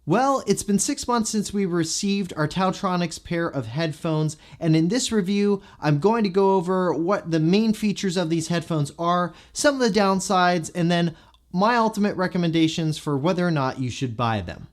Well, it's been 6 months since we received our TaoTronics pair of headphones, and in this review, I'm going to go over what the main features of these headphones are, some of the downsides, and then my ultimate recommendations for whether or not you should buy them.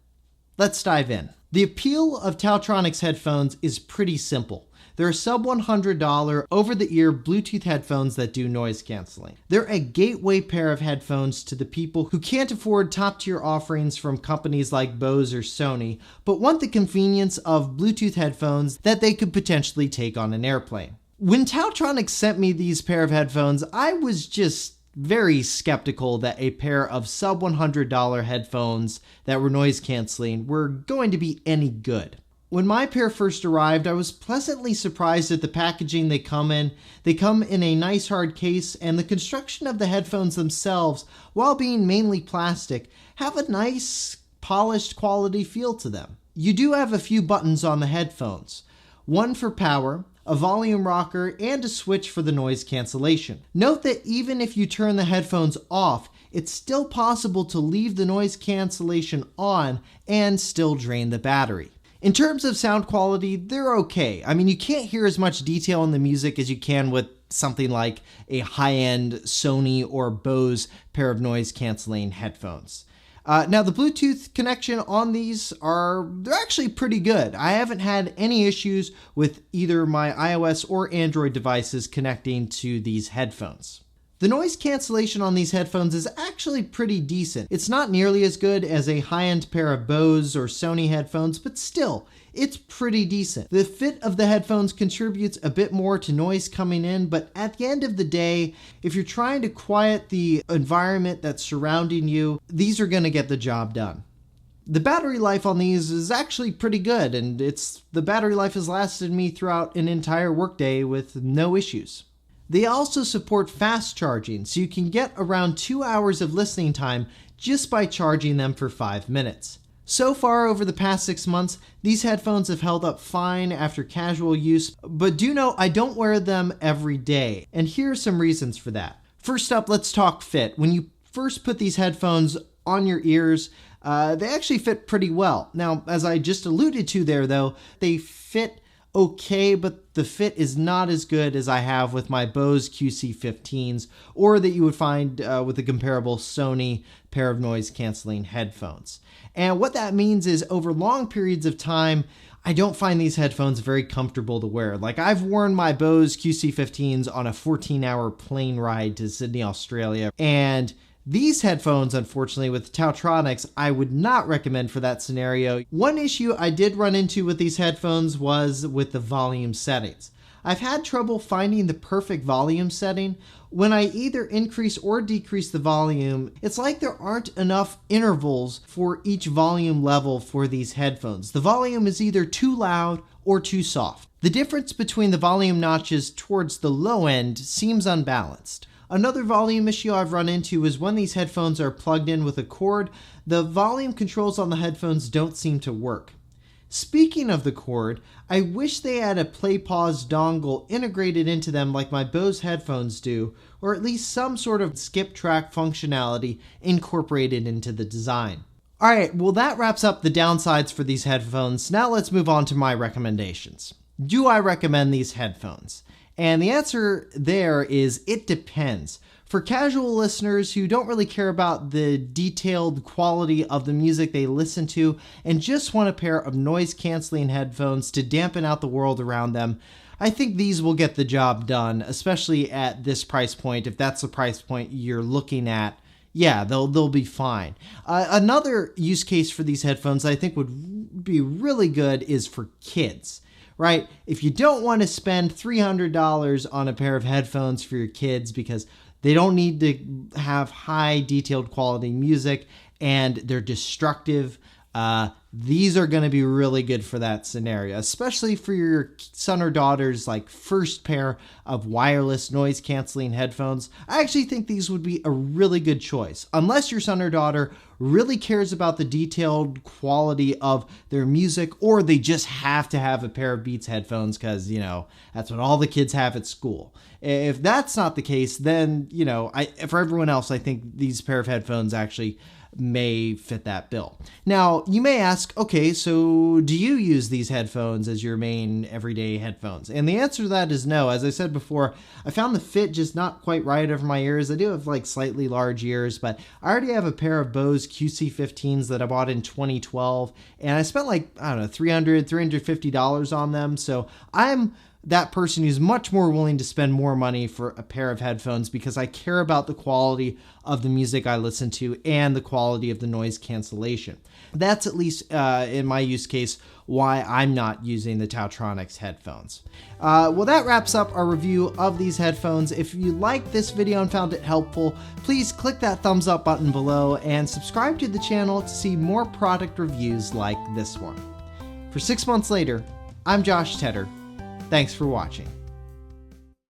Let's dive in. The appeal of TaoTronics headphones is pretty simple. They're sub $100 over-the-ear Bluetooth headphones that do noise canceling. They're a gateway pair of headphones to the people who can't afford top-tier offerings from companies like Bose or Sony, but want the convenience of Bluetooth headphones that they could potentially take on an airplane. When TaoTronics sent me these pair of headphones, I was just very skeptical that a pair of sub $100 headphones that were noise canceling were going to be any good. When my pair first arrived, I was pleasantly surprised at the packaging they come in. They come in a nice hard case, and the construction of the headphones themselves, while being mainly plastic, have a nice, polished quality feel to them. You do have a few buttons on the headphones. One for power, a volume rocker, and a switch for the noise cancellation. Note that even if you turn the headphones off, it's still possible to leave the noise cancellation on and still drain the battery. In terms of sound quality, they're okay. I mean, you can't hear as much detail in the music as you can with something like a high-end Sony or Bose pair of noise canceling headphones. Now, the Bluetooth connection on these they're actually pretty good. I haven't had any issues with either my iOS or Android devices connecting to these headphones. The noise cancellation on these headphones is actually pretty decent. It's not nearly as good as a high-end pair of Bose or Sony headphones, but still, it's pretty decent. The fit of the headphones contributes a bit more to noise coming in, but at the end of the day, if you're trying to quiet the environment that's surrounding you, these are going to get the job done. The battery life on these is actually pretty good, and the battery life has lasted me throughout an entire workday with no issues. They also support fast charging, so you can get around 2 hours of listening time just by charging them for 5 minutes. So far over the past 6 months, these headphones have held up fine after casual use, but do know I don't wear them every day, and here are some reasons for that. First up, let's talk fit. When you first put these headphones on your ears, they actually fit pretty well. Now, as I just alluded to there though, they fit okay, but the fit is not as good as I have with my Bose QC15s or that you would find with a comparable Sony pair of noise canceling headphones. And what that means is over long periods of time, I don't find these headphones very comfortable to wear. Like, I've worn my Bose QC15s on a 14-hour plane ride to Sydney, Australia, and these headphones, unfortunately, with TaoTronics, I would not recommend for that scenario. One issue I did run into with these headphones was with the volume settings. I've had trouble finding the perfect volume setting. When I either increase or decrease the volume, it's like there aren't enough intervals for each volume level for these headphones. The volume is either too loud or too soft. The difference between the volume notches towards the low end seems unbalanced. Another volume issue I've run into is when these headphones are plugged in with a cord, the volume controls on the headphones don't seem to work. Speaking of the cord, I wish they had a play-pause dongle integrated into them like my Bose headphones do, or at least some sort of skip track functionality incorporated into the design. Alright, well that wraps up the downsides for these headphones. Now let's move on to my recommendations. Do I recommend these headphones? And the answer there is it depends. For casual listeners who don't really care about the detailed quality of the music they listen to and just want a pair of noise-canceling headphones to dampen out the world around them, I think these will get the job done, especially at this price point. If that's the price point you're looking at, yeah, they'll be fine. Another use case for these headphones I think would be really good is for kids. Right? If you don't want to spend $300 on a pair of headphones for your kids because they don't need to have high detailed quality music and they're destructive, these are going to be really good for that scenario, especially for your son or daughter's first pair of wireless noise canceling headphones. I actually think these would be a really good choice, unless your son or daughter really cares about the detailed quality of their music, or they just have to have a pair of Beats headphones because, that's what all the kids have at school. If that's not the case, then, for everyone else, I think these pair of headphones actually may fit that bill. Now, you may ask, okay, so do you use these headphones as your main everyday headphones? And the answer to that is no. As I said before, I found the fit just not quite right over my ears. I do have like slightly large ears, but I already have a pair of Bose QC15s that I bought in 2012, and I spent like, I don't know, $350 on them. So I'm that person who's much more willing to spend more money for a pair of headphones because I care about the quality of the music I listen to and the quality of the noise cancellation. That's at least in my use case why I'm not using the TaoTronics headphones. Well, that wraps up our review of these headphones. If you liked this video and found it helpful, please click that thumbs up button below and subscribe to the channel to see more product reviews like this one. For 6 months later, I'm Josh Tedder. Thanks for watching.